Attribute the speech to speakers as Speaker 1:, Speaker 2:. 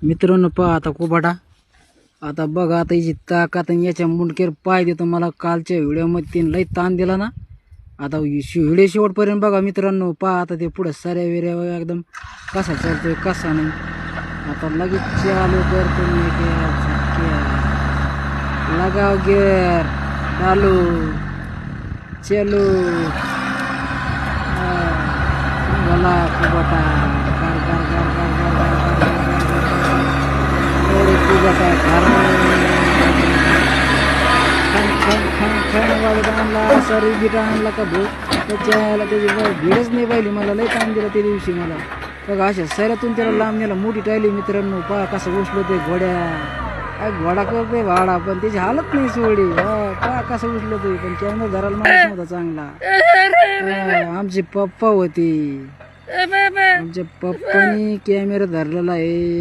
Speaker 1: मित्रांनो पहा आता कुबाटा आता बघा आता याची ताकद आणि याच्या मुंडकेर पाय देतो. मला कालच्या व्हिडिओमध्ये तीन लई ताण दिला ना. आता व्हिडिओ शेवटपर्यंत बघा मित्रांनो. पहा आता ते पुढे साऱ्या वेऱ्या एकदम कसा चालतोय कसा नाही. आता लगेच चालू करतो मी लगाव गेअर चालू चलो मला कुबाटा कर कर कर कर कर कर कुबाटा आणला सरी गिटा आणला का भाऊ त्याच्याला त्याची भीडच नाही पाहिली. मला लई ताण दिला त्या दिवशी. मला बघा अशा सैरातून त्याला लांब नेला. मोठी टायली मित्रांनो. पहा कसं उचलो ते घोड्या काय घोडा करते भाडा पण त्याची हालत नाही सोडी. पहा कसं उचलो ते पण कॅमेरा धरायला माणूस नव्हता चांगला. आमचे पप्पा होते. आमच्या पप्पानी कॅमेरा धरलेला आहे.